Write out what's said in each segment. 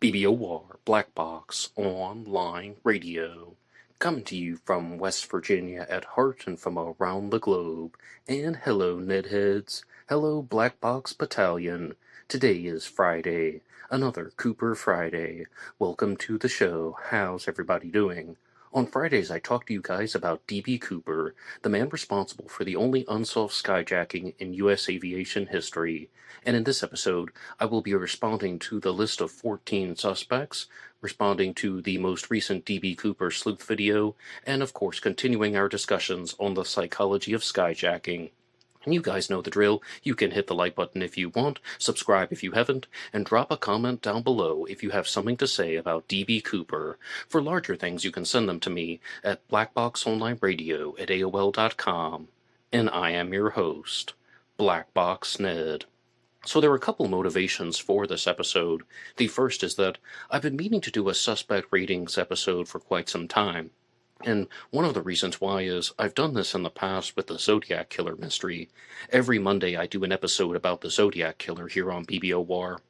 BBOR, Black Box Online Radio, coming to you from West Virginia at heart and from around the globe. And hello, Nedheads. Hello, Black Box Battalion. Today is Friday, another Cooper Friday. Welcome to the show. How's everybody doing? On Fridays, I talk to you guys about D.B. Cooper, the man responsible for the only unsolved skyjacking in U.S. aviation history. And in this episode, I will be responding to the list of 14 suspects, responding to the most recent D.B. Cooper sleuth video, and of course continuing our discussions on the psychology of skyjacking. And you guys know the drill. You can hit the like button if you want, subscribe if you haven't, and drop a comment down below if you have something to say about D.B. Cooper. For larger things, you can send them to me at blackboxonlineradio@aol.com. And I am your host, Box Ned. So there are a couple motivations for this episode. The first is that I've been meaning to do a suspect ratings episode for quite some time. And one of the reasons why is I've done this in the past with the Zodiac Killer mystery. Every Monday I do an episode about the Zodiac Killer here on BBOR.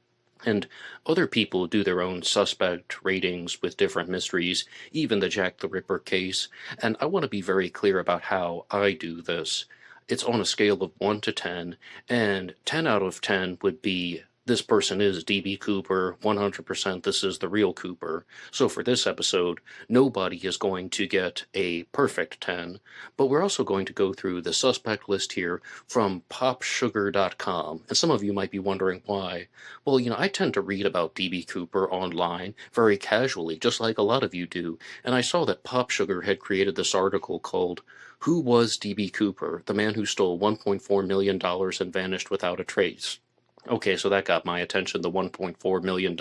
And other people do their own suspect ratings with different mysteries, even the Jack the Ripper case. And I want to be very clear about how I do this. It's on a scale of 1 to 10, and 10 out of 10 would be this person is D.B. Cooper, 100% this is the real Cooper. So for this episode, nobody is going to get a perfect 10, but we're also going to go through the suspect list here from popsugar.com. And some of you might be wondering why. Well, I tend to read about D.B. Cooper online very casually, just like a lot of you do. And I saw that PopSugar had created this article called "Who Was D.B. Cooper, the man who stole $1.4 million and vanished without a trace?" Okay, so that got my attention, the $1.4 million.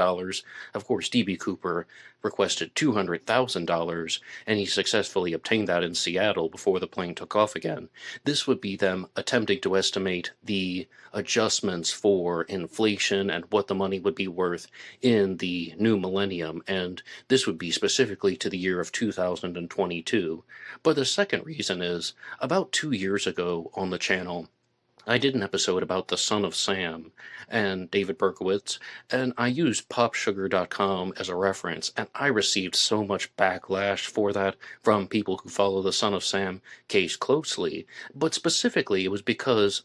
Of course, D.B. Cooper requested $200,000, and he successfully obtained that in Seattle before the plane took off again. This would be them attempting to estimate the adjustments for inflation and what the money would be worth in the new millennium, and this would be specifically to the year of 2022. But the second reason is, about 2 years ago on the channel, I did an episode about the Son of Sam and David Berkowitz, and I used popsugar.com as a reference, and I received so much backlash for that from people who follow the Son of Sam case closely. But specifically, it was because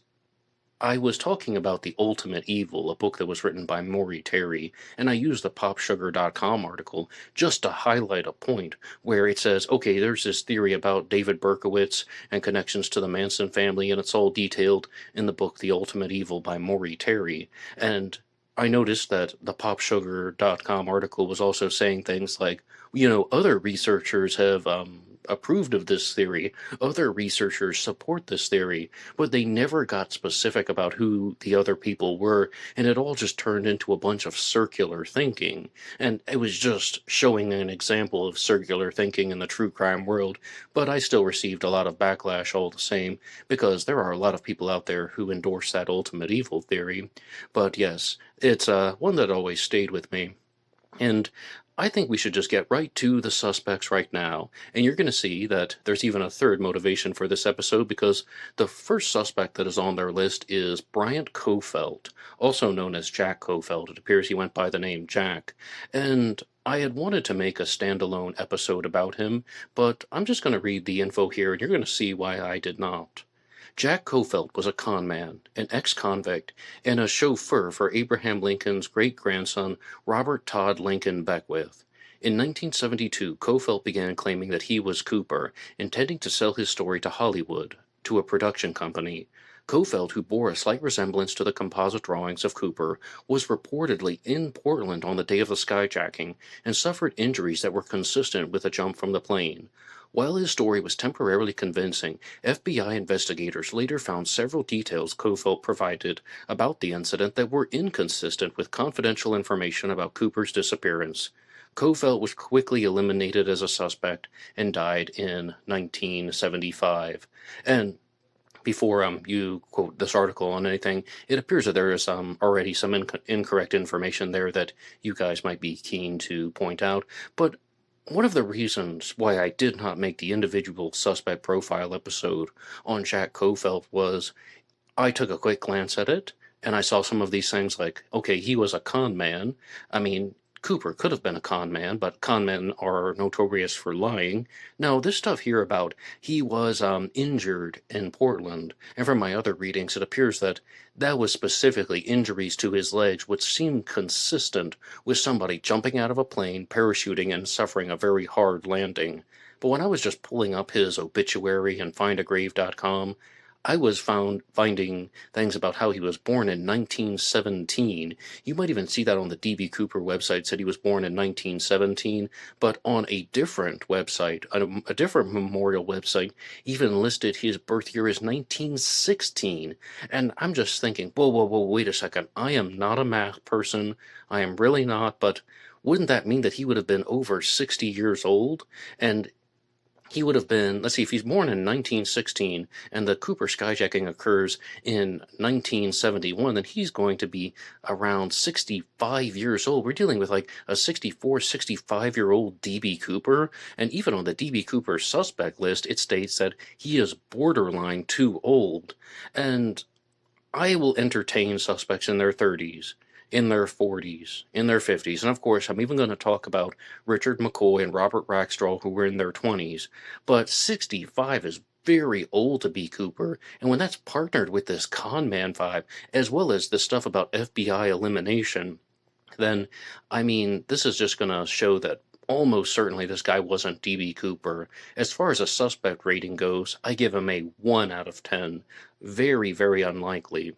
I was talking about The Ultimate Evil, a book that was written by Maury Terry, and I used the popsugar.com article just to highlight a point where it says, okay, there's this theory about David Berkowitz and connections to the Manson family, and it's all detailed in the book The Ultimate Evil by Maury Terry. And I noticed that the popsugar.com article was also saying things like, other researchers have approved of this theory, other researchers support this theory, but they never got specific about who the other people were, and it all just turned into a bunch of circular thinking. And it was just showing an example of circular thinking in the true crime world, but I still received a lot of backlash all the same, because there are a lot of people out there who endorse that ultimate evil theory. But yes, it's one that always stayed with me. And I think we should just get right to the suspects right now, and you're going to see that there's even a third motivation for this episode, because the first suspect that is on their list is Bryant Kofeld, also known as Jack Kofeld. It appears he went by the name Jack, and I had wanted to make a standalone episode about him, but I'm just going to read the info here, and you're going to see why I did not. Jack Kofeld was a con man, an ex-convict, and a chauffeur for Abraham Lincoln's great-grandson, Robert Todd Lincoln Beckwith. In 1972, Kofeld began claiming that he was Cooper, intending to sell his story to Hollywood, to a production company. Kofeld, who bore a slight resemblance to the composite drawings of Cooper, was reportedly in Portland on the day of the skyjacking and suffered injuries that were consistent with a jump from the plane. While his story was temporarily convincing, FBI investigators later found several details Kofeld provided about the incident that were inconsistent with confidential information about Cooper's disappearance. Kofeld was quickly eliminated as a suspect and died in 1975. And before you quote this article on anything, it appears that there is already some incorrect information there that you guys might be keen to point out. But one of the reasons why I did not make the individual suspect profile episode on Jack Kofeld was I took a quick glance at it, and I saw some of these things like, okay, he was a con man. I mean, Cooper could have been a con man, but con men are notorious for lying. No, this stuff here about he was injured in Portland, and from my other readings, it appears that that was specifically injuries to his legs, which seemed consistent with somebody jumping out of a plane, parachuting, and suffering a very hard landing. But when I was just pulling up his obituary and findagrave.com, I was finding things about how he was born in 1917. You might even see that on the D.B. Cooper website, said he was born in 1917, but on a different website, a different memorial website, even listed his birth year as 1916. And I'm just thinking, whoa, wait a second. I am not a math person. I am really not, but wouldn't that mean that he would have been over 60 years old? And he would have been, let's see, if he's born in 1916 and the Cooper skyjacking occurs in 1971, then he's going to be around 65 years old. We're dealing with like a 64, 65-year-old D.B. Cooper, and even on the D.B. Cooper suspect list, it states that he is borderline too old. And I will entertain suspects in their 30s, in their 40s, in their 50s, and of course I'm even going to talk about Richard McCoy and Robert Rackstraw, who were in their 20s, but 65 is very old to be Cooper, and when that's partnered with this con man vibe, as well as the stuff about FBI elimination, then, I mean, this is just going to show that almost certainly this guy wasn't D.B. Cooper. As far as a suspect rating goes, I give him a 1 out of 10. Very, very unlikely.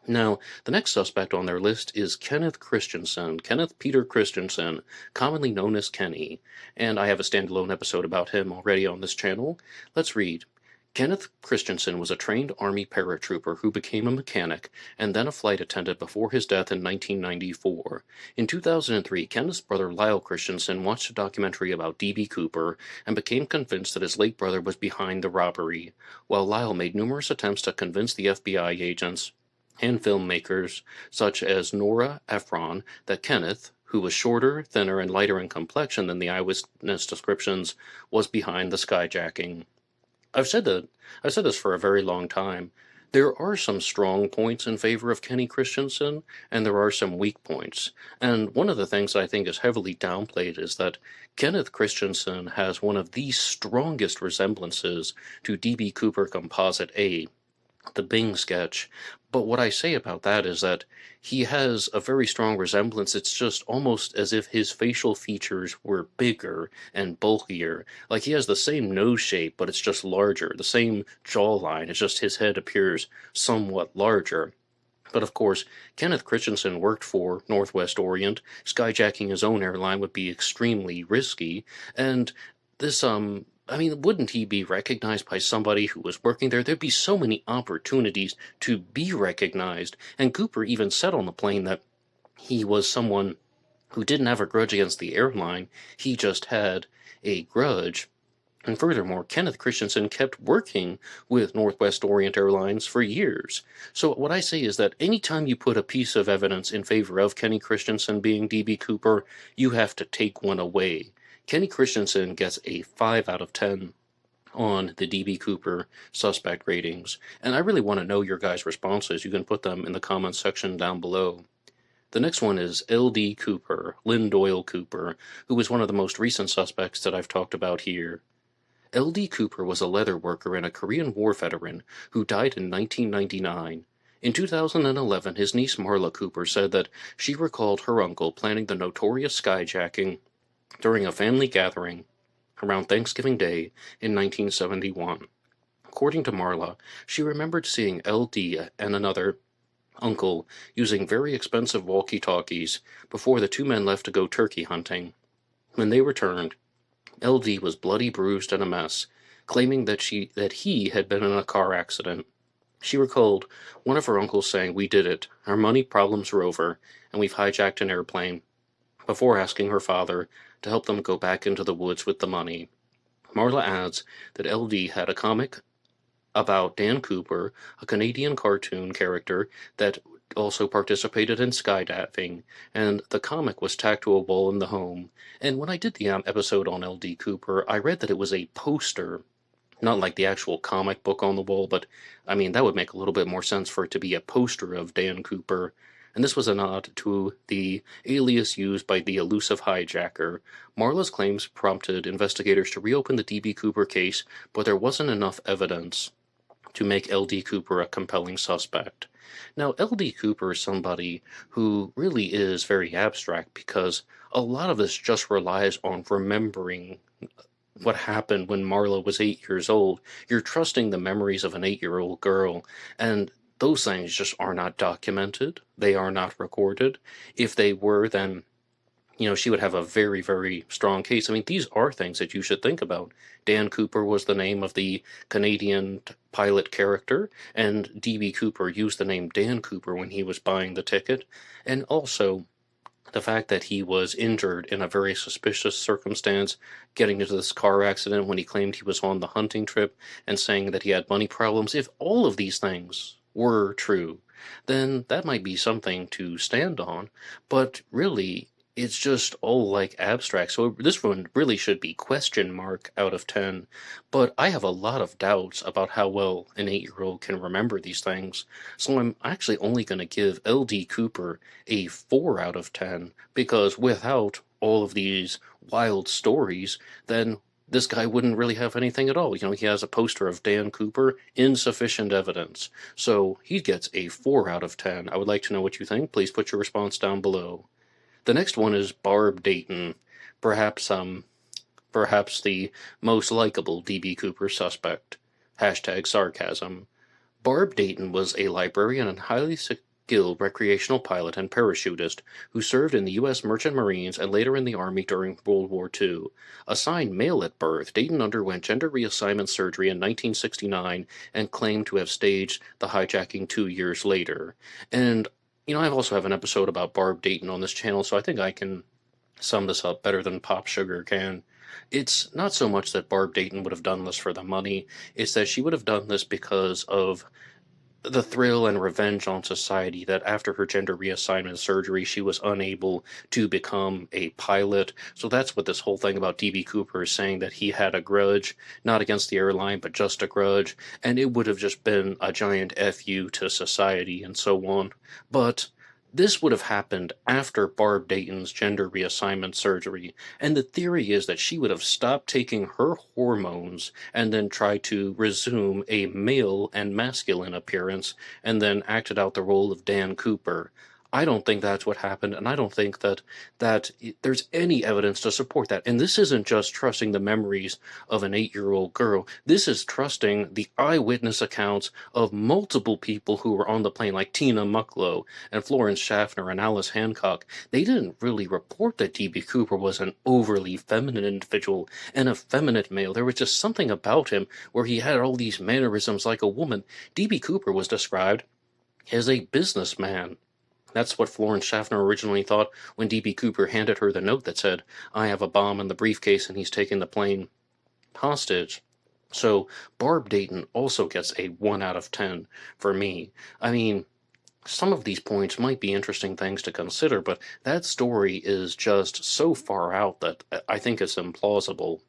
Now, the next suspect on their list is Kenneth Christensen, Kenneth Peter Christensen, commonly known as Kenny, and I have a standalone episode about him already on this channel. Let's read. Kenneth Christensen was a trained Army paratrooper who became a mechanic and then a flight attendant before his death in 1994. In 2003, Kenneth's brother Lyle Christensen watched a documentary about D.B. Cooper and became convinced that his late brother was behind the robbery, while Lyle made numerous attempts to convince the FBI agents and filmmakers such as Nora Ephron that Kenneth, who was shorter, thinner, and lighter in complexion than the eyewitness descriptions, was behind the skyjacking. I've said this for a very long time. There are some strong points in favor of Kenny Christensen, and there are some weak points. And one of the things I think is heavily downplayed is that Kenneth Christensen has one of the strongest resemblances to D.B. Cooper Composite A, the Bing sketch. But what I say about that is that he has a very strong resemblance. It's just almost as if his facial features were bigger and bulkier. Like he has the same nose shape, but it's just larger. The same jawline, it's just his head appears somewhat larger. But of course, Kenneth Christensen worked for Northwest Orient. Skyjacking his own airline would be extremely risky. And this, wouldn't he be recognized by somebody who was working there? There'd be so many opportunities to be recognized. And Cooper even said on the plane that he was someone who didn't have a grudge against the airline. He just had a grudge. And furthermore, Kenneth Christensen kept working with Northwest Orient Airlines for years. So what I say is that anytime you put a piece of evidence in favor of Kenny Christensen being D.B. Cooper, you have to take one away. Kenny Christensen gets a 5 out of 10 on the D.B. Cooper suspect ratings, and I really want to know your guys' responses. You can put them in the comments section down below. The next one is L.D. Cooper, Lynn Doyle Cooper, who was one of the most recent suspects that I've talked about here. L.D. Cooper was a leather worker and a Korean War veteran who died in 1999. In 2011, his niece Marla Cooper said that she recalled her uncle planning the notorious skyjacking during a family gathering around Thanksgiving Day in 1971. According to Marla, she remembered seeing L.D. and another uncle using very expensive walkie-talkies before the two men left to go turkey hunting. When they returned, L.D. was bloody, bruised, and a mess, claiming that he had been in a car accident. She recalled one of her uncles saying, "We did it. Our money problems are over, and we've hijacked an airplane," before asking her father to help them go back into the woods with the money. Marla adds that L.D. had a comic about Dan Cooper, a Canadian cartoon character that also participated in skydiving, and the comic was tacked to a wall in the home. And when I did the episode on L.D. Cooper, I read that it was a poster, not like the actual comic book on the wall, but, that would make a little bit more sense for it to be a poster of Dan Cooper. and this was a nod to the alias used by the elusive hijacker. Marla's claims prompted investigators to reopen the D.B. Cooper case, but there wasn't enough evidence to make L.D. Cooper a compelling suspect. Now, L.D. Cooper is somebody who really is very abstract because a lot of this just relies on remembering what happened when Marla was 8 years old. You're trusting the memories of an 8-year-old girl, and those things just are not documented. They are not recorded. If they were, then she would have a very, very strong case. I mean, these are things that you should think about. Dan Cooper was the name of the Canadian pilot character, and D.B. Cooper used the name Dan Cooper when he was buying the ticket. And also, the fact that he was injured in a very suspicious circumstance, getting into this car accident when he claimed he was on the hunting trip, and saying that he had money problems. If all of these things were true, then that might be something to stand on. But really, it's just all like abstract. So this one really should be question mark out of 10. But I have a lot of doubts about how well an 8-year-old can remember these things. So I'm actually only going to give L.D. Cooper a 4 out of 10, because without all of these wild stories, then this guy wouldn't really have anything at all. He has a poster of Dan Cooper, insufficient evidence. So he gets a 4 out of 10. I would like to know what you think. Please put your response down below. The next one is Barb Dayton, perhaps the most likable D.B. Cooper suspect. #sarcasm. Barb Dayton was a librarian and highly skilled recreational pilot and parachutist who served in the U.S. Merchant Marines and later in the Army during World War II. Assigned male at birth, Dayton underwent gender reassignment surgery in 1969 and claimed to have staged the hijacking 2 years later. And I also have an episode about Barb Dayton on this channel, so I think I can sum this up better than Pop Sugar can. It's not so much that Barb Dayton would have done this for the money, it's that she would have done this because of the thrill and revenge on society that after her gender reassignment surgery, she was unable to become a pilot. So that's what this whole thing about D.B. Cooper is saying, that he had a grudge, not against the airline, but just a grudge. And it would have just been a giant F.U. to society and so on. But this would have happened after Barb Dayton's gender reassignment surgery, and the theory is that she would have stopped taking her hormones and then tried to resume a male and masculine appearance, and then acted out the role of Dan Cooper. I don't think that's what happened, and I don't think that there's any evidence to support that. And this isn't just trusting the memories of an 8-year-old girl. This is trusting the eyewitness accounts of multiple people who were on the plane, like Tina Mucklow and Florence Schaffner and Alice Hancock. They didn't really report that D.B. Cooper was an overly feminine individual, an effeminate male. There was just something about him where he had all these mannerisms like a woman. D.B. Cooper was described as a businessman. That's what Florence Schaffner originally thought when D.B. Cooper handed her the note that said, "I have a bomb in the briefcase and he's taking the plane hostage." So Barb Dayton also gets a 1 out of 10 for me. I mean, some of these points might be interesting things to consider, but that story is just so far out that I think it's implausible.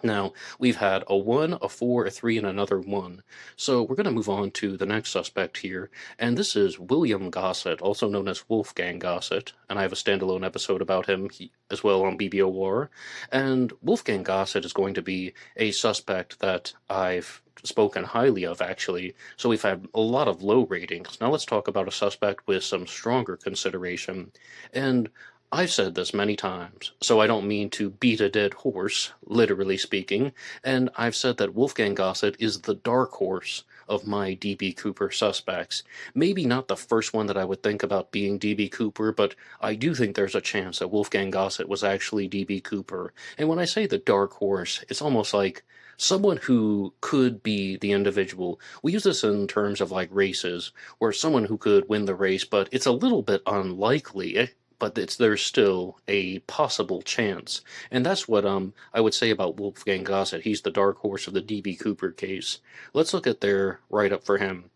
Now, we've had a 1, a 4, a 3, and another 1. So we're going to move on to the next suspect here, and this is William Gosset, also known as Wolfgang Gosset, and I have a standalone episode about him as well on BBOR. And Wolfgang Gosset is going to be a suspect that I've spoken highly of, actually, so we've had a lot of low ratings. Now let's talk about a suspect with some stronger consideration. And I've said this many times, so I don't mean to beat a dead horse, literally speaking, and I've said that Wolfgang Gosset is the dark horse of my D.B. Cooper suspects. Maybe not the first one that I would think about being D.B. Cooper, but I do think there's a chance that Wolfgang Gosset was actually D.B. Cooper. And when I say the dark horse, it's almost like someone who could be the individual. We use this in terms of like races, where someone who could win the race, but it's a little bit unlikely. But there's still a possible chance. And that's what I would say about Wolfgang Gosset. He's the dark horse of the D.B. Cooper case. Let's look at their write-up for him.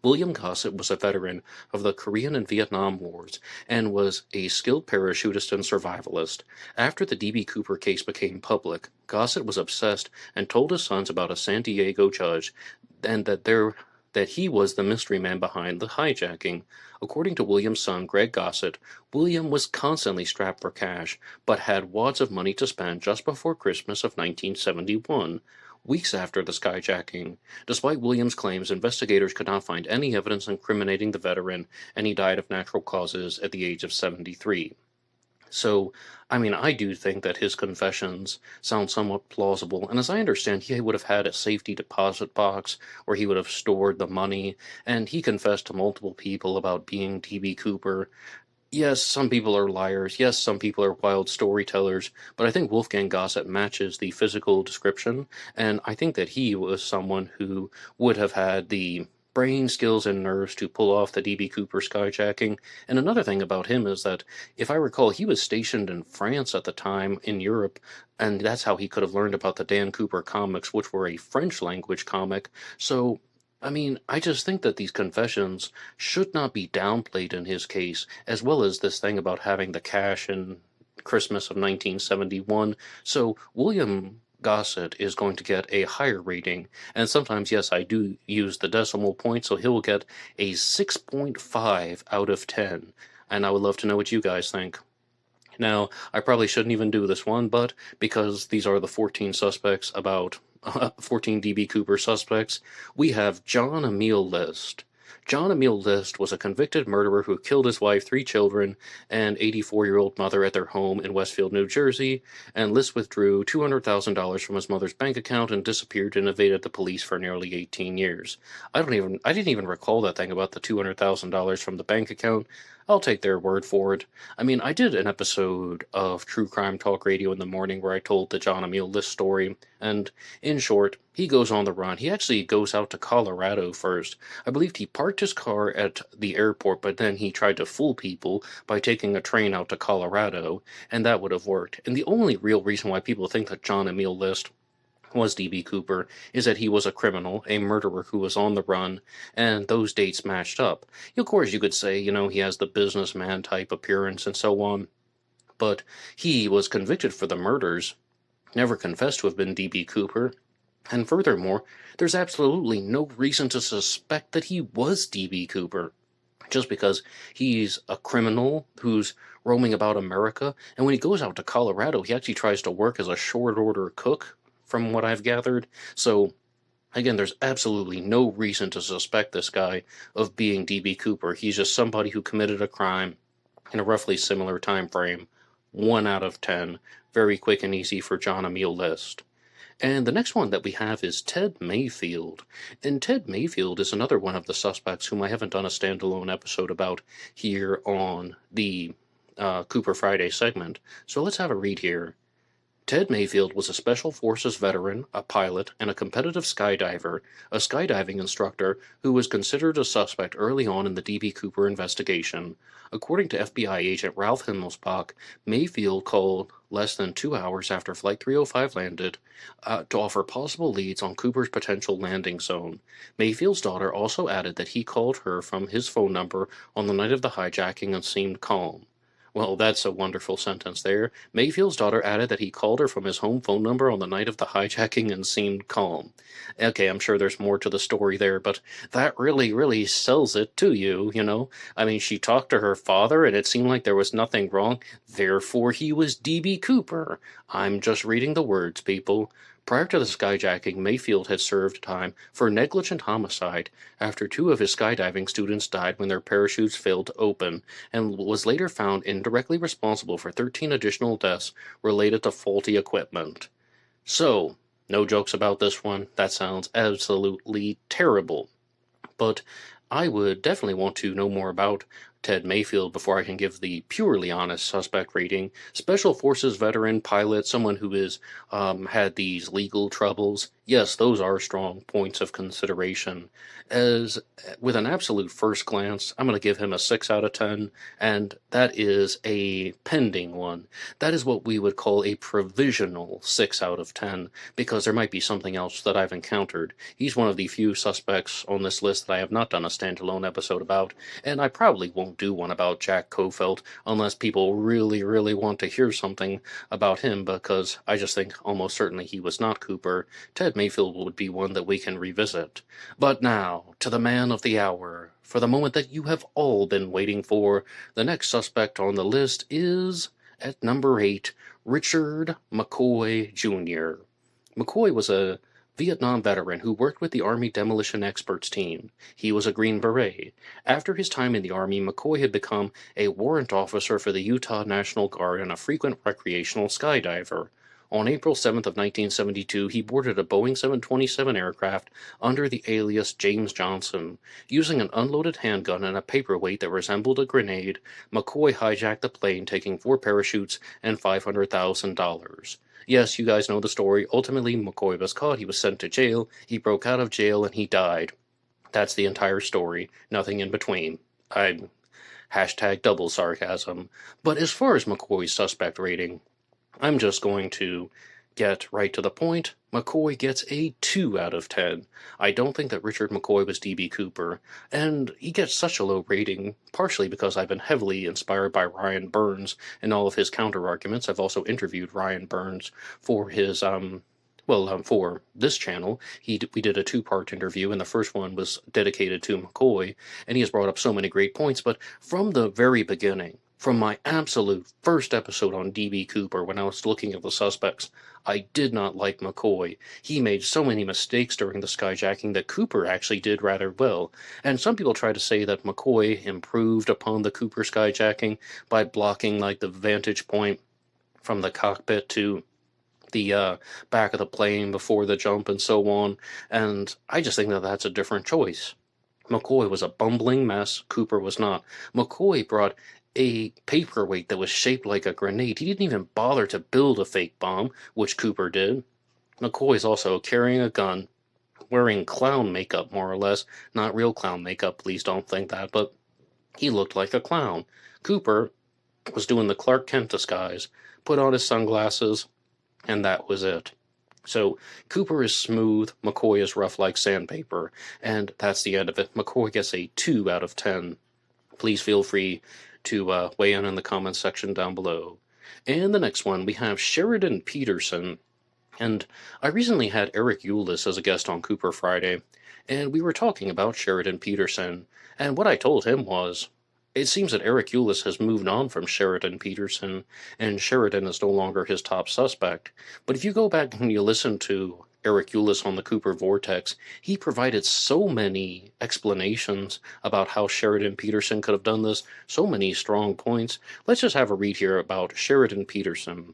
William Gosset was a veteran of the Korean and Vietnam Wars and was a skilled parachutist and survivalist. After the D.B. Cooper case became public, Gosset was obsessed and told his sons about a San Diego judge and that there that he was the mystery man behind the hijacking. According to William's son, Greg Gosset, William was constantly strapped for cash, but had wads of money to spend just before Christmas of 1971, weeks after the skyjacking. Despite William's claims, investigators could not find any evidence incriminating the veteran, and he died of natural causes at the age of 73. So, I do think that his confessions sound somewhat plausible, and as I understand, he would have had a safety deposit box where he would have stored the money, and he confessed to multiple people about being D.B. Cooper. Yes, some people are liars. Yes, some people are wild storytellers, but I think Wolfgang Gossett matches the physical description, and I think that he was someone who would have had the brain skills and nerves to pull off the D.B. Cooper skyjacking. And another thing about him is that, if I recall, he was stationed in France at the time in Europe, and that's how he could have learned about the Dan Cooper comics, which were a French language comic. So, I just think that these confessions should not be downplayed in his case, as well as this thing about having the cash in Christmas of 1971. So, William Gosset is going to get a higher rating, and sometimes, yes, I do use the decimal point, so he'll get a 6.5 out of 10, and I would love to know what you guys think. Now, I probably shouldn't even do this one, but because these are the 14 suspects about 14 D.B. Cooper suspects, we have John Emil List. John Emil List was a convicted murderer who killed his wife, 3 children, and 84-year-old mother at their home in Westfield, New Jersey, and List withdrew $200,000 from his mother's bank account and disappeared and evaded the police for nearly 18 years. I didn't even recall that thing about the $200,000 from the bank account. I'll take their word for it. I did an episode of True Crime Talk Radio in the morning where I told the John Emil List story, and in short, he goes on the run. He actually goes out to Colorado first. I believe he parked his car at the airport, but then he tried to fool people by taking a train out to Colorado, and that would have worked. And the only real reason why people think that John Emil List was D.B. Cooper is that he was a criminal, a murderer who was on the run, and those dates matched up. Of course, you could say, he has the businessman type appearance and so on, but he was convicted for the murders, never confessed to have been D.B. Cooper, and furthermore, there's absolutely no reason to suspect that he was D.B. Cooper. Just because he's a criminal who's roaming about America, and when he goes out to Colorado, he actually tries to work as a short-order cook, from what I've gathered. So, again, there's absolutely no reason to suspect this guy of being D.B. Cooper. He's just somebody who committed a crime in a roughly similar time frame. 1 out of 10. Very quick and easy for John Emil List. And the next one that we have is Ted Mayfield. And Ted Mayfield is another one of the suspects whom I haven't done a standalone episode about here on the Cooper Friday segment. So let's have a read here. Ted Mayfield was a Special Forces veteran, a pilot, and a competitive skydiver, a skydiving instructor who was considered a suspect early on in the D.B. Cooper investigation. According to FBI agent Ralph Himmelsbach, Mayfield called less than 2 hours after Flight 305 landed to offer possible leads on Cooper's potential landing zone. Mayfield's daughter also added that he called her from his phone number on the night of the hijacking and seemed calm. Well, that's a wonderful sentence there. Mayfield's daughter added that he called her from his home phone number on the night of the hijacking and seemed calm. Okay, I'm sure there's more to the story there, but that really sells it to you, she talked to her father, and it seemed like there was nothing wrong. Therefore, he was D.B. Cooper. I'm just reading the words, people. Prior to the skyjacking, Mayfield had served time for negligent homicide after 2 of his skydiving students died when their parachutes failed to open, and was later found indirectly responsible for 13 additional deaths related to faulty equipment. So, no jokes about this one. That sounds absolutely terrible. But I would definitely want to know more about Ted Mayfield before I can give the purely honest suspect rating. Special Forces veteran, pilot, someone who has had these legal troubles. Yes, those are strong points of consideration. As with an absolute first glance, I'm going to give him a 6 out of 10, and that is a pending one. That is what we would call a provisional 6 out of 10, because there might be something else that I've encountered. He's one of the few suspects on this list that I have not done a standalone episode about, and I probably won't won't do one about Jack Kofeld unless people really, really want to hear something about him, because I just think almost certainly he was not Cooper. Ted Mayfield would be one that we can revisit. But now, to the man of the hour, for the moment that you have all been waiting for. The next suspect on the list is, at number 8, Richard McCoy Jr. McCoy was a Vietnam veteran who worked with the Army Demolition Experts team. He was a Green Beret. After his time in the Army, McCoy had become a warrant officer for the Utah National Guard and a frequent recreational skydiver. On April 7th of 1972, he boarded a Boeing 727 aircraft under the alias James Johnson. Using an unloaded handgun and a paperweight that resembled a grenade, McCoy hijacked the plane, taking 4 parachutes and $500,000. Yes, you guys know the story. Ultimately, McCoy was caught, he was sent to jail, he broke out of jail, and he died. That's the entire story. Nothing in between. Hashtag double sarcasm. But as far as McCoy's suspect rating, I'm just going to get right to the point. McCoy gets a 2 out of 10. I don't think that Richard McCoy was D.B. Cooper, and he gets such a low rating, partially because I've been heavily inspired by Ryan Burns and all of his counter-arguments. I've also interviewed Ryan Burns for his, for this channel. We did a 2-part interview, and the first one was dedicated to McCoy, and he has brought up so many great points, but from the very beginning, from my absolute first episode on D.B. Cooper, when I was looking at the suspects, I did not like McCoy. He made so many mistakes during the skyjacking that Cooper actually did rather well. And some people try to say that McCoy improved upon the Cooper skyjacking by blocking, the vantage point from the cockpit to the back of the plane before the jump and so on. And I just think that that's a different choice. McCoy was a bumbling mess. Cooper was not. McCoy brought a paperweight that was shaped like a grenade. He didn't even bother to build a fake bomb, which Cooper did. McCoy's also carrying a gun, wearing clown makeup, more or less. Not real clown makeup, please don't think that, but he looked like a clown. Cooper was doing the Clark Kent disguise, put on his sunglasses, and that was it. So, Cooper is smooth, McCoy is rough like sandpaper, and that's the end of it. McCoy gets a 2 out of 10. Please feel free to weigh in the comments section down below. And the next one, we have Sheridan Peterson. And I recently had Eric Eulis as a guest on Cooper Friday, and we were talking about Sheridan Peterson. And what I told him was, it seems that Eric Eulis has moved on from Sheridan Peterson, and Sheridan is no longer his top suspect. But if you go back and you listen to Eric Eulis on the Cooper Vortex, he provided so many explanations about how Sheridan Peterson could have done this, so many strong points. Let's just have a read here about Sheridan Peterson.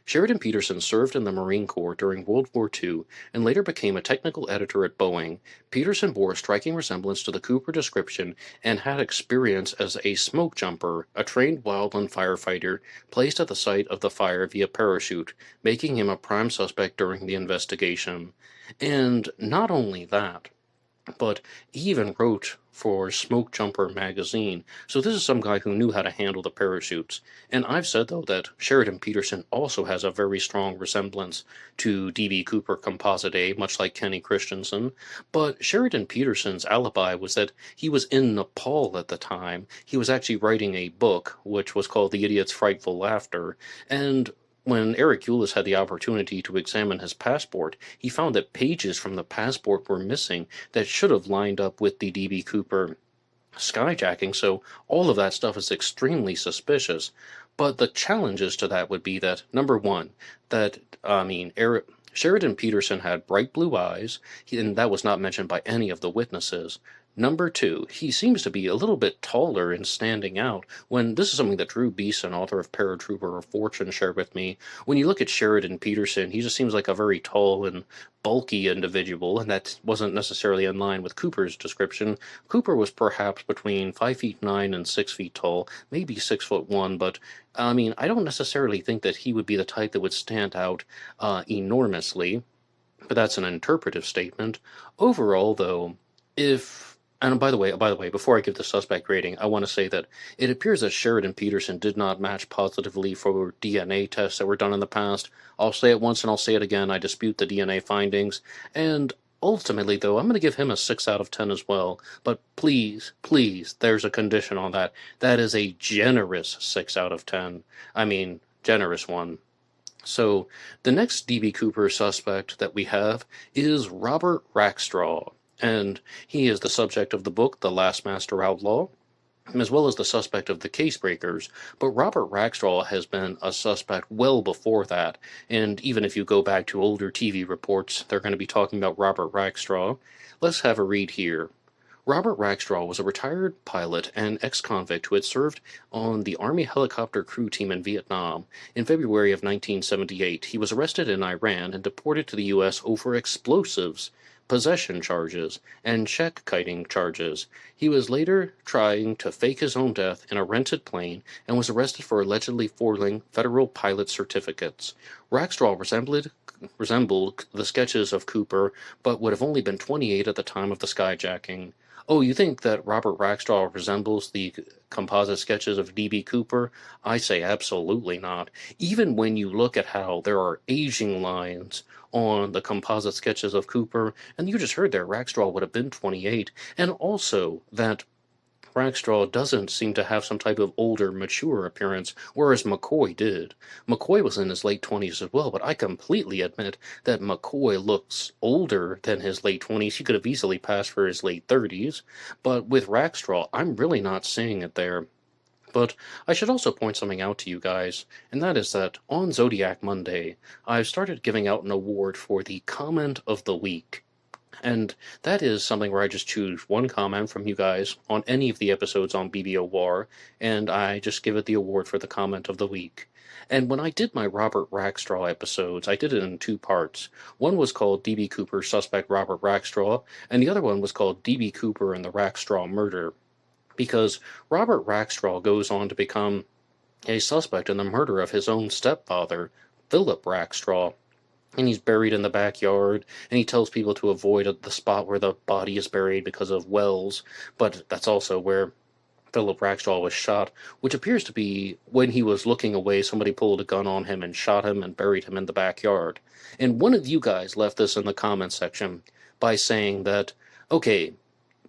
Sheridan Peterson served in the Marine Corps during World War II and later became a technical editor at Boeing. Peterson bore a striking resemblance to the Cooper description and had experience as a smoke jumper, a trained wildland firefighter placed at the site of the fire via parachute, making him a prime suspect during the investigation. And not only that, but he even wrote for Smoke Jumper magazine, so this is some guy who knew how to handle the parachutes. And I've said, though, that Sheridan Peterson also has a very strong resemblance to D.B. Cooper Composite A, much like Kenny Christensen, but Sheridan Peterson's alibi was that he was in Nepal at the time. He was actually writing a book, which was called The Idiot's Frightful Laughter, and when Eric Eulis had the opportunity to examine his passport, he found that pages from the passport were missing that should have lined up with the D.B. Cooper skyjacking, so all of that stuff is extremely suspicious. But the challenges to that would be that, number one, Sheridan Peterson had bright blue eyes, and that was not mentioned by any of the witnesses. Number two, he seems to be a little bit taller and standing out, when this is something that Drew Beeson, author of Paratrooper of Fortune, shared with me. When you look at Sheridan Peterson, he just seems like a very tall and bulky individual, and that wasn't necessarily in line with Cooper's description. Cooper was perhaps between 5'9" and 6 feet tall, maybe 6'1", but I don't necessarily think that he would be the type that would stand out enormously, but that's an interpretive statement. Overall, though, and by the way, before I give the suspect rating, I want to say that it appears that Sheridan Peterson did not match positively for DNA tests that were done in the past. I'll say it once and I'll say it again, I dispute the DNA findings. And ultimately, though, I'm going to give him a 6 out of 10 as well. But please, please, there's a condition on that. That is a generous 6 out of 10. I mean, generous one. So, the next D.B. Cooper suspect that we have is Robert Rackstraw, and he is the subject of the book The Last Master Outlaw, as well as the suspect of the Case Breakers. But Robert Rackstraw has been a suspect well before that, and even if you go back to older TV reports, they're going to be talking about Robert Rackstraw. Let's have a read here. Robert Rackstraw was a retired pilot and ex-convict who had served on the Army helicopter crew team in Vietnam. In February of 1978, he was arrested in Iran and deported to the U.S. over explosives, possession charges, and check-kiting charges. He was later trying to fake his own death in a rented plane and was arrested for allegedly forging federal pilot certificates. Rackstraw resembled the sketches of Cooper, but would have only been 28 at the time of the skyjacking. Oh, you think that Robert Rackstraw resembles the composite sketches of D.B. Cooper? I say absolutely not. Even when you look at how there are aging lines on the composite sketches of Cooper, and you just heard there Rackstraw would have been 28, and also that Rackstraw doesn't seem to have some type of older, mature appearance, whereas McCoy did. McCoy was in his late 20s as well, but I completely admit that McCoy looks older than his late 20s. He could have easily passed for his late 30s, but with Rackstraw, I'm really not seeing it there. But I should also point something out to you guys, and that is that on Zodiac Monday, I've started giving out an award for the Comment of the Week. And that is something where I just choose one comment from you guys on any of the episodes on BBOR, and I just give it the award for the comment of the week. And when I did my Robert Rackstraw episodes, I did it in 2 parts. One was called D.B. Cooper Suspect Robert Rackstraw, and the other one was called D.B. Cooper and the Rackstraw Murder. Because Robert Rackstraw goes on to become a suspect in the murder of his own stepfather, Philip Rackstraw. And he's buried in the backyard, and he tells people to avoid the spot where the body is buried because of wells, but that's also where Philip Rackstraw was shot, which appears to be when he was looking away, somebody pulled a gun on him and shot him and buried him in the backyard. And one of you guys left this in the comments section by saying that, okay,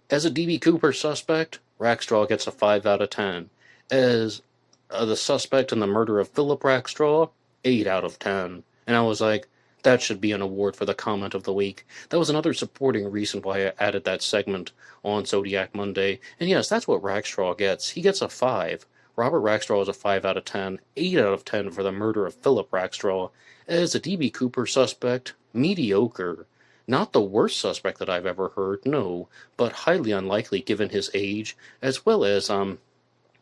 as a D.B. Cooper suspect, Rackstraw gets a 5 out of 10. As the suspect in the murder of Philip Rackstraw, 8 out of 10. And I was like, that should be an award for the comment of the week. That was another supporting reason why I added that segment on Zodiac Monday. And yes, that's what Rackstraw gets. He gets a 5. Robert Rackstraw is a 5 out of 10. 8 out of 10 for the murder of Philip Rackstraw. As a D.B. Cooper suspect, mediocre. Not the worst suspect that I've ever heard, no, but highly unlikely given his age, as well as,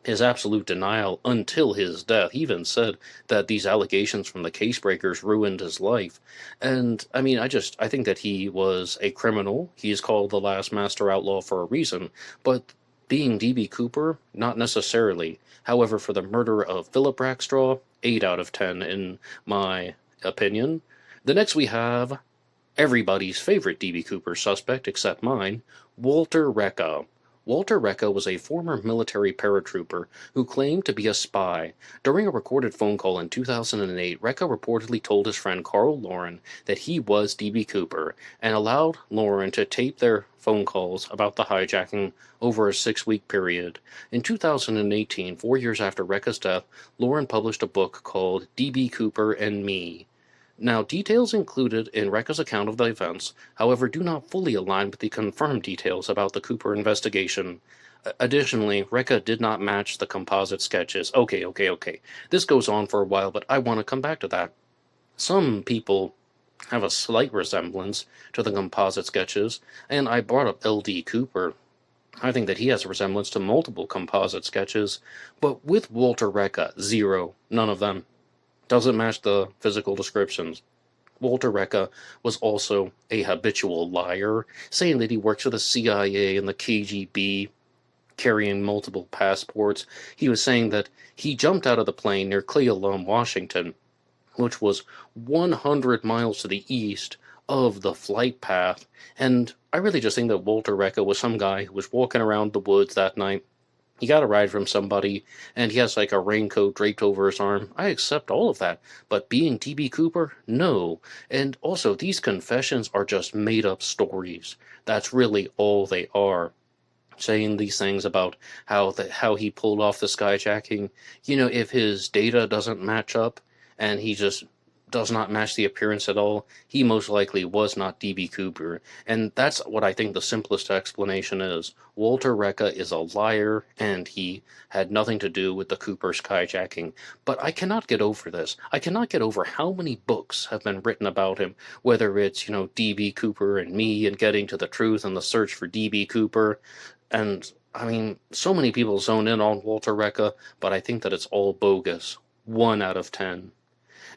his absolute denial until his death. He even said that these allegations from the case breakers ruined his life. And, I mean, I think that he was a criminal. He is called the last master outlaw for a reason. But being D.B. Cooper, not necessarily. However, for the murder of Philip Rackstraw, 8 out of 10 in my opinion. The next we have everybody's favorite D.B. Cooper suspect, except mine, Walter Rea. Walter Rea was a former military paratrooper who claimed to be a spy. During a recorded phone call in 2008, Rea reportedly told his friend Carl Lauren that he was D.B. Cooper and allowed Lauren to tape their phone calls about the hijacking over a 6-week period. In 2018, 4 years after Rea's death, Lauren published a book called D.B. Cooper and Me. Now, details included in Rea's account of the events, however, do not fully align with the confirmed details about the Cooper investigation. Additionally, Rea did not match the composite sketches. Okay. This goes on for a while, but I want to come back to that. Some people have a slight resemblance to the composite sketches, and I brought up L.D. Cooper. I think that he has a resemblance to multiple composite sketches, but with Walter Rea, 0. None of them. Doesn't match the physical descriptions. Walter Rea was also a habitual liar, saying that he works for the CIA and the KGB, carrying multiple passports. He was saying that he jumped out of the plane near Cle Elum, Washington, which was 100 miles to the east of the flight path, and I really just think that Walter Rea was some guy who was walking around the woods that night. he got a ride from somebody, and he has like a raincoat draped over his arm. I accept all of that. But being D.B. Cooper? No. And also, these confessions are just made-up stories. That's really all they are. Saying these things about how he pulled off the skyjacking, if his data doesn't match up, and he just does not match the appearance at all, he most likely was not D.B. Cooper. And that's what I think the simplest explanation is. Walter Rea is a liar, and he had nothing to do with the Cooper skyjacking. But I cannot get over this. I cannot get over how many books have been written about him, whether it's, D.B. Cooper and Me and Getting to the Truth and the Search for D.B. Cooper. And, I mean, so many people zone in on Walter Rea, but I think that it's all bogus. 1 out of 10.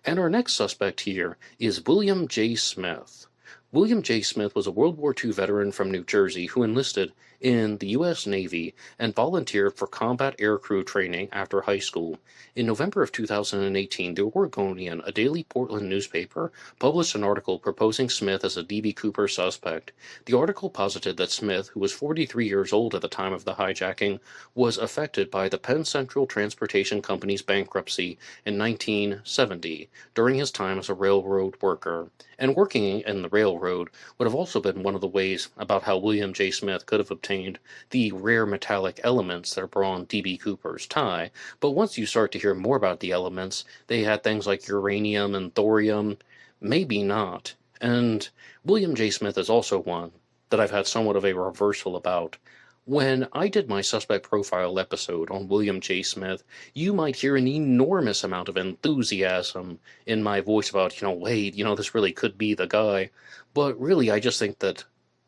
And our next suspect here is William J. Smith. William J. Smith was a World War II veteran from New Jersey who enlisted in the U.S. Navy and volunteered for combat aircrew training after high school. In November of 2018, the Oregonian, a daily Portland newspaper, published an article proposing Smith as a D.B. Cooper suspect. The article posited that Smith, who was 43 years old at the time of the hijacking, was affected by the Penn Central Transportation Company's bankruptcy in 1970 during his time as a railroad worker. And working in the railroad would have also been one of the ways about how William J. Smith could have obtained the rare metallic elements that were on D.B. Cooper's tie. But once you start to hear more about the elements, they had things like uranium and thorium. Maybe not. And William J. Smith is also one that I've had somewhat of a reversal about. When I did my suspect profile episode on William J. Smith, you might hear an enormous amount of enthusiasm in my voice about, Wade, this really could be the guy. But really, I just think that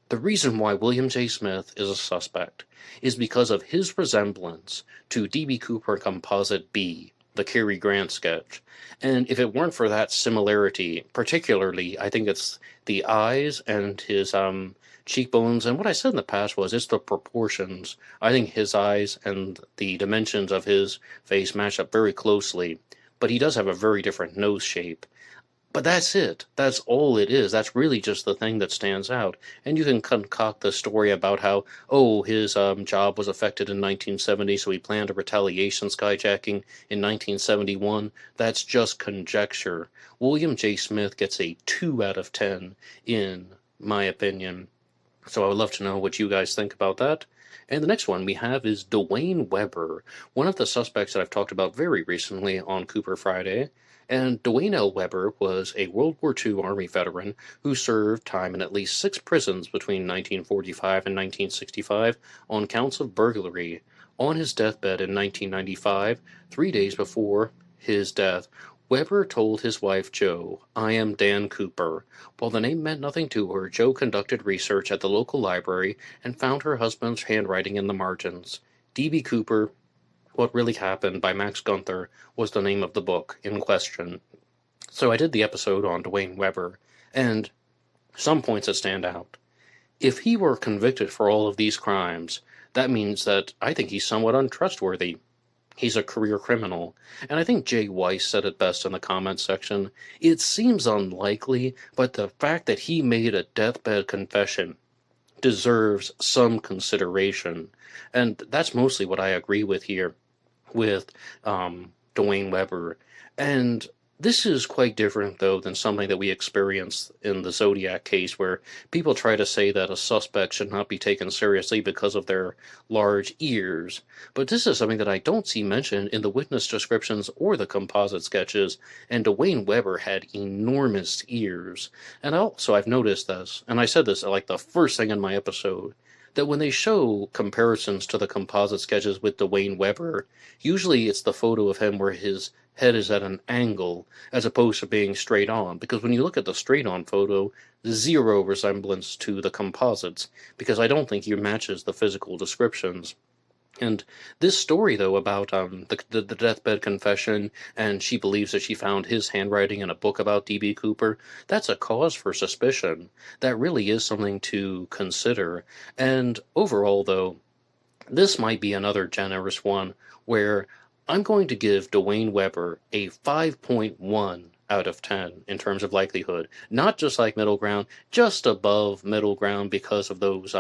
the reason why William J. Smith is a suspect is because of his resemblance to D.B. Cooper Composite B, the Cary Grant sketch. And if it weren't for that similarity, particularly, I think it's the eyes and his cheekbones, and what I said in the past was it's the proportions. I think his eyes and the dimensions of his face match up very closely, but he does have a very different nose shape. But that's it. That's all it is. That's really just the thing that stands out. And you can concoct the story about how, his job was affected in 1970, so he planned a retaliation skyjacking in 1971. That's just conjecture. William J. Smith gets a 2 out of 10, in my opinion. So I would love to know what you guys think about that. And the next one we have is Dwayne Webber, one of the suspects that I've talked about very recently on Cooper Friday. And Dwayne L. Webber was a World War II Army veteran who served time in at least 6 prisons between 1945 and 1965 on counts of burglary. On his deathbed in 1995, 3 days before his death, Webber told his wife, Jo, "I am Dan Cooper." While the name meant nothing to her, Jo conducted research at the local library and found her husband's handwriting in the margins. D.B. Cooper, What Really Happened by Max Gunther was the name of the book in question. So I did the episode on Dwayne Webber, and some points that stand out. If he were convicted for all of these crimes, that means that I think he's somewhat untrustworthy. He's a career criminal, and I think Jay Weiss said it best in the comments section. It seems unlikely, but the fact that he made a deathbed confession deserves some consideration, and that's mostly what I agree with here with Dwayne Webber. And this is quite different, though, than something that we experienced in the Zodiac case, where people try to say that a suspect should not be taken seriously because of their large ears. But this is something that I don't see mentioned in the witness descriptions or the composite sketches, and Dwayne Webber had enormous ears. And also, I've noticed this, and I said this like the first thing in my episode, that when they show comparisons to the composite sketches with Dwayne Webber, usually it's the photo of him where his head is at an angle, as opposed to being straight on, because when you look at the straight on photo, zero resemblance to the composites, because I don't think he matches the physical descriptions. And this story, though, about the deathbed confession, and she believes that she found his handwriting in a book about D.B. Cooper, that's a cause for suspicion. That really is something to consider. And overall, though, this might be another generous one where I'm going to give Dwayne Webber a 5.1 out of 10 in terms of likelihood. Not just like middle ground, just above middle ground because of those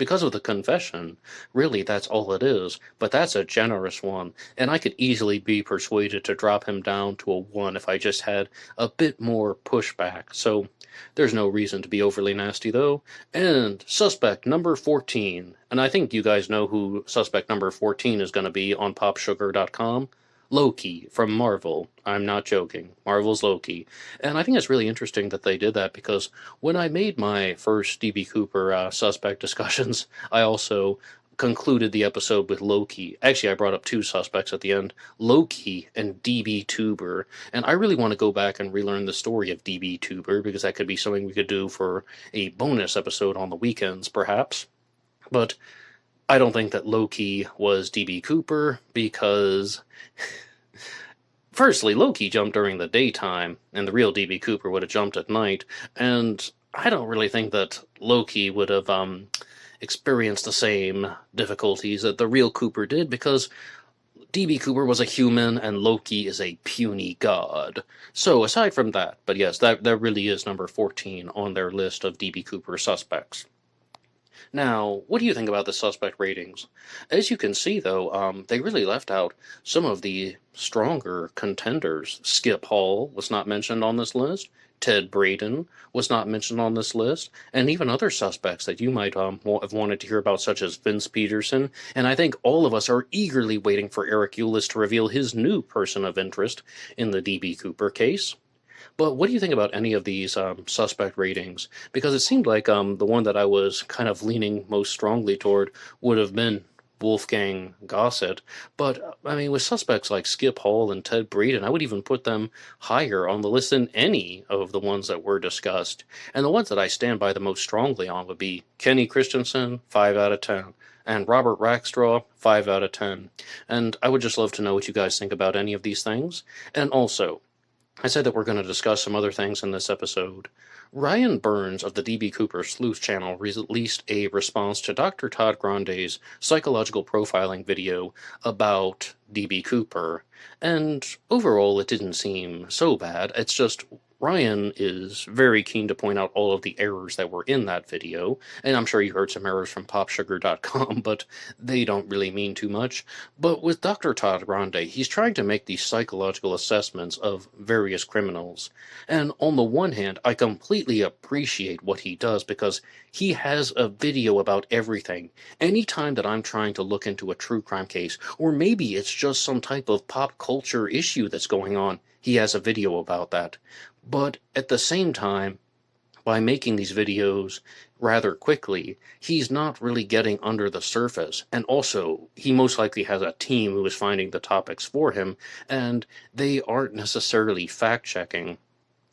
because of the confession. Really, that's all it is, but that's a generous one, and I could easily be persuaded to drop him down to a 1 if I just had a bit more pushback, so there's no reason to be overly nasty, though. And suspect number 14, and I think you guys know who suspect number 14 is going to be on popsugar.com. Loki from Marvel. I'm not joking. Marvel's Loki. And I think it's really interesting that they did that because when I made my first DB Cooper suspect discussions, I also concluded the episode with Loki. Actually, I brought up 2 suspects at the end, Loki and DB Tuber. And I really want to go back and relearn the story of DB Tuber because that could be something we could do for a bonus episode on the weekends, perhaps. But I don't think that Loki was DB Cooper because, firstly, Loki jumped during the daytime, and the real DB Cooper would have jumped at night, and I don't really think that Loki would have experienced the same difficulties that the real Cooper did, because DB Cooper was a human, and Loki is a puny god. So, aside from that, but yes, that really is number 14 on their list of DB Cooper suspects. Now, what do you think about the suspect ratings? As you can see, though, they really left out some of the stronger contenders. Skip Hall was not mentioned on this list. Ted Braden was not mentioned on this list. And even other suspects that you might have wanted to hear about, such as Vince Peterson. And I think all of us are eagerly waiting for Eric Eulis to reveal his new person of interest in the D.B. Cooper case. But what do you think about any of these suspect ratings? Because it seemed like the one that I was kind of leaning most strongly toward would have been Wolfgang Gosset. But, I mean, with suspects like Skip Hall and Ted Braden, I would even put them higher on the list than any of the ones that were discussed. And the ones that I stand by the most strongly on would be Kenny Christensen, 5 out of 10. And Robert Rackstraw, 5 out of 10. And I would just love to know what you guys think about any of these things. And also, I said that we're going to discuss some other things in this episode. Ryan Burns of the D.B. Cooper Sleuth channel released a response to Dr. Todd Grande's psychological profiling video about D.B. Cooper, and overall it didn't seem so bad. It's just Ryan is very keen to point out all of the errors that were in that video, and I'm sure you heard some errors from popsugar.com, but they don't really mean too much. But with Dr. Todd Grande, he's trying to make these psychological assessments of various criminals. And on the one hand, I completely appreciate what he does because he has a video about everything. Anytime that I'm trying to look into a true crime case, or maybe it's just some type of pop culture issue that's going on, he has a video about that. But at the same time, by making these videos rather quickly, he's not really getting under the surface. And also, he most likely has a team who is finding the topics for him, and they aren't necessarily fact-checking.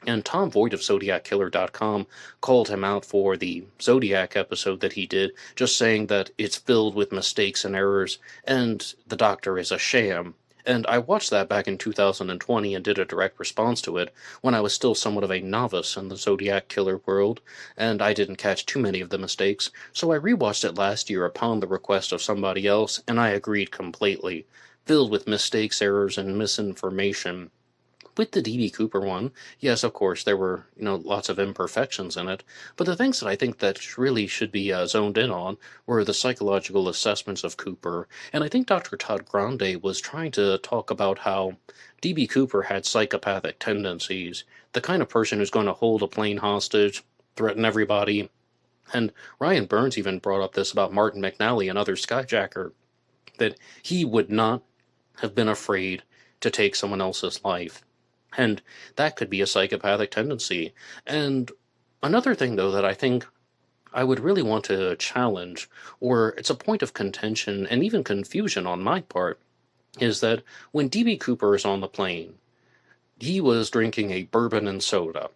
And Tom Voigt of ZodiacKiller.com called him out for the Zodiac episode that he did, just saying that it's filled with mistakes and errors, and the doctor is a sham. And I watched that back in 2020 and did a direct response to it when I was still somewhat of a novice in the Zodiac Killer world, and I didn't catch too many of the mistakes, so I rewatched it last year upon the request of somebody else, and I agreed completely. Filled with mistakes, errors, and misinformation. With the D.B. Cooper one, yes, of course, there were, lots of imperfections in it, but the things that I think that really should be zoned in on were the psychological assessments of Cooper, and I think Dr. Todd Grande was trying to talk about how D.B. Cooper had psychopathic tendencies, the kind of person who's going to hold a plane hostage, threaten everybody, and Ryan Burns even brought up this about Martin McNally, another skyjacker, that he would not have been afraid to take someone else's life. And that could be a psychopathic tendency. And another thing, though, that I think I would really want to challenge, or it's a point of contention and even confusion on my part, is that when D.B. Cooper is on the plane, he was drinking a bourbon and soda.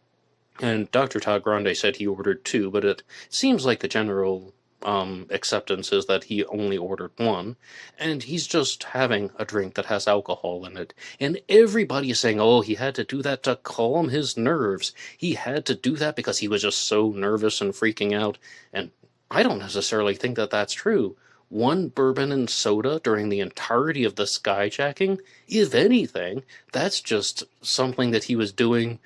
And Dr. Todd Grande said he ordered 2, but it seems like the general acceptance is that he only ordered 1, and he's just having a drink that has alcohol in it. And everybody is saying, oh, he had to do that to calm his nerves. He had to do that because he was just so nervous and freaking out. And I don't necessarily think that that's true. 1 bourbon and soda during the entirety of the skyjacking? If anything, that's just something that he was doing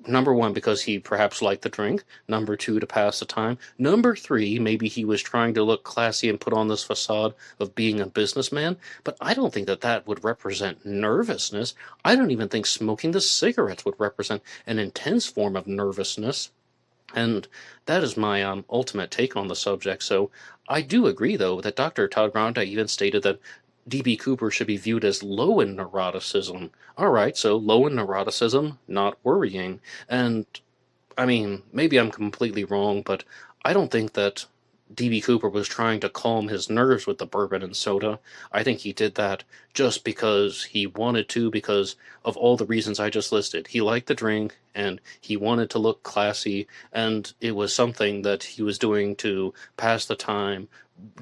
Number one, because he perhaps liked the drink. Number two, to pass the time. Number three, maybe he was trying to look classy and put on this facade of being a businessman. But I don't think that that would represent nervousness. I don't even think smoking the cigarettes would represent an intense form of nervousness. And that is my ultimate take on the subject. So I do agree, though, that Dr. Todd Granda even stated that D.B. Cooper should be viewed as low in neuroticism. All right, so low in neuroticism, not worrying. And, I mean, maybe I'm completely wrong, but I don't think that D.B. Cooper was trying to calm his nerves with the bourbon and soda. I think he did that just because he wanted to, because of all the reasons I just listed. He liked the drink, and he wanted to look classy, and it was something that he was doing to pass the time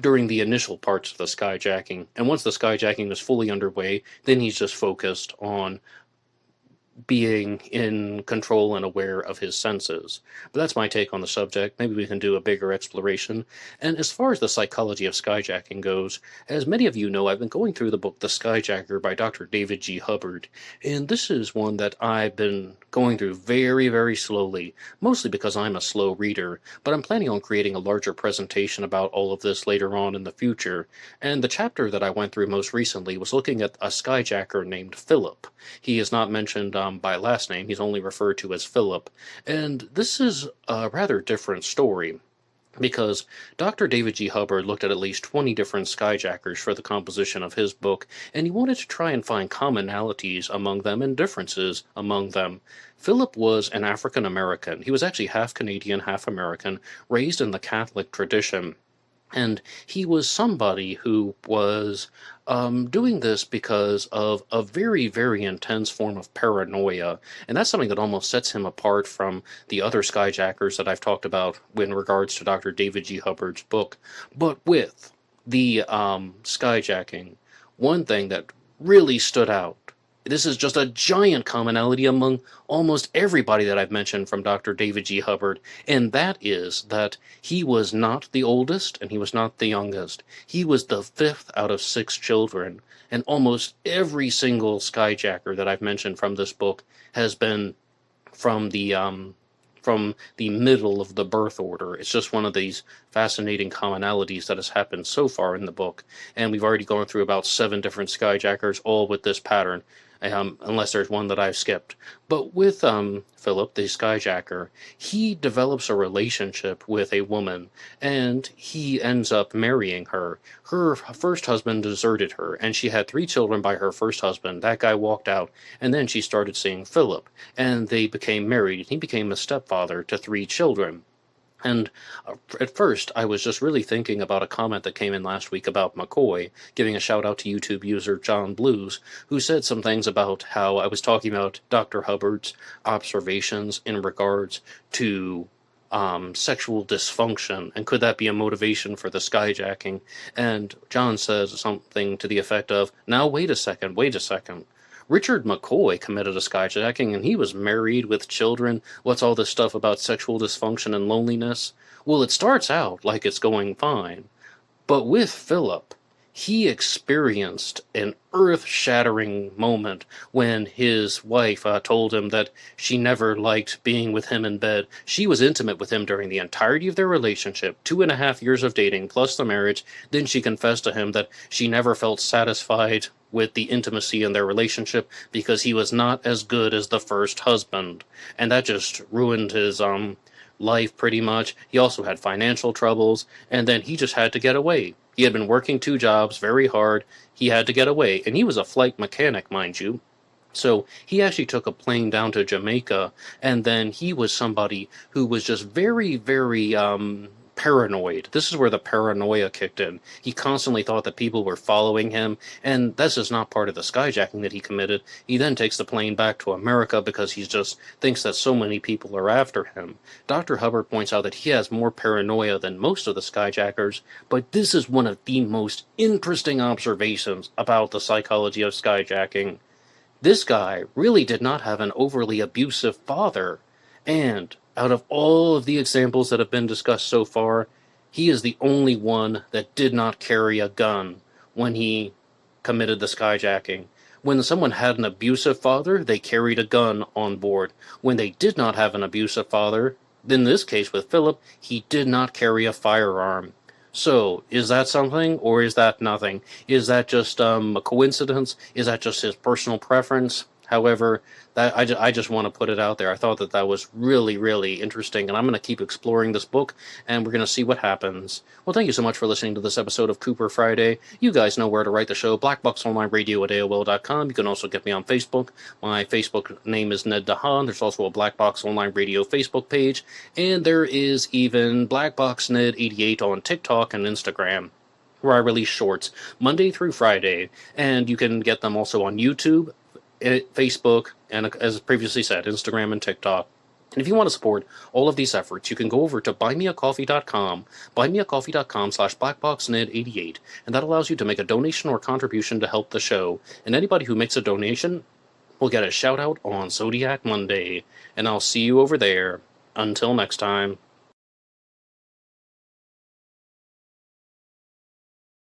during the initial parts of the skyjacking. And once the skyjacking was fully underway, then he's just focused on being in control and aware of his senses. But that's my take on the subject. Maybe we can do a bigger exploration. And as far as the psychology of skyjacking goes, as many of you know, I've been going through the book The Skyjacker by Dr. David G. Hubbard, and this is one that I've been going through very, very slowly, mostly because I'm a slow reader, but I'm planning on creating a larger presentation about all of this later on in the future. And the chapter that I went through most recently was looking at a skyjacker named Philip. He is not mentioned by last name, he's only referred to as Philip. And this is a rather different story, because Dr. David G. Hubbard looked at least 20 different skyjackers for the composition of his book, and he wanted to try and find commonalities among them and differences among them. Philip was an African American. He was actually half Canadian, half American, raised in the Catholic tradition. And he was somebody who was doing this because of a very, very intense form of paranoia. And that's something that almost sets him apart from the other skyjackers that I've talked about in regards to Dr. David G. Hubbard's book. But with the skyjacking, one thing that really stood out, this is just a giant commonality among almost everybody that I've mentioned from Dr. David G. Hubbard, and that is that he was not the oldest and he was not the youngest. He was the fifth out of 6 children, and almost every single skyjacker that I've mentioned from this book has been from the middle of the birth order. It's just one of these fascinating commonalities that has happened so far in the book, and we've already gone through about 7 different skyjackers, all with this pattern. Unless there's one that I've skipped. But with Philip, the skyjacker, he develops a relationship with a woman, and he ends up marrying her. Her first husband deserted her, and she had 3 children by her first husband. That guy walked out, and then she started seeing Philip, and they became married. He became a stepfather to 3 children. And at first, I was just really thinking about a comment that came in last week about McCoy, giving a shout out to YouTube user John Blues, who said some things about how I was talking about Dr. Hubbard's observations in regards to sexual dysfunction, and could that be a motivation for the skyjacking? And John says something to the effect of, now wait a second. Richard McCoy committed a skyjacking, and he was married with children. What's all this stuff about sexual dysfunction and loneliness? Well, it starts out like it's going fine. But with Philip, he experienced an earth-shattering moment when his wife told him that she never liked being with him in bed. She was intimate with him during the entirety of their relationship, 2.5 years of dating, plus the marriage. Then she confessed to him that she never felt satisfied with the intimacy in their relationship because he was not as good as the first husband. And that just ruined his life pretty much. He also had financial troubles, and then he just had to get away. He had been working 2 jobs very hard. He had to get away, and he was a flight mechanic, mind you. So he actually took a plane down to Jamaica, and then he was somebody who was just very, very paranoid. This is where the paranoia kicked in. He constantly thought that people were following him, and this is not part of the skyjacking that he committed. He then takes the plane back to America because he just thinks that so many people are after him. Dr. Hubbard points out that he has more paranoia than most of the skyjackers, but this is one of the most interesting observations about the psychology of skyjacking. This guy really did not have an overly abusive father, and out of all of the examples that have been discussed so far, he is the only one that did not carry a gun when he committed the skyjacking. When someone had an abusive father, they carried a gun on board. When they did not have an abusive father, in this case with Philip, he did not carry a firearm. So, is that something, or is that nothing? Is that just a coincidence? Is that just his personal preference? However, that I just want to put it out there. I thought that was really, really interesting, and I'm going to keep exploring this book, and we're going to see what happens. Well, thank you so much for listening to this episode of Cooper Friday. You guys know where to write the show, blackboxonlineradio@AOL.com. You can also get me on Facebook. My Facebook name is Ned DeHaan. There's also a Black Box Online Radio Facebook page, and there is even Black Box Ned 88 on TikTok and Instagram, where I release shorts Monday through Friday, and you can get them also on YouTube, Facebook, and as previously said, Instagram and TikTok. And if you want to support all of these efforts, you can go over to buymeacoffee.com, buymeacoffee.com/blackboxned88, and that allows you to make a donation or contribution to help the show. And anybody who makes a donation will get a shout out on Zodiac Monday. And I'll see you over there. Until next time.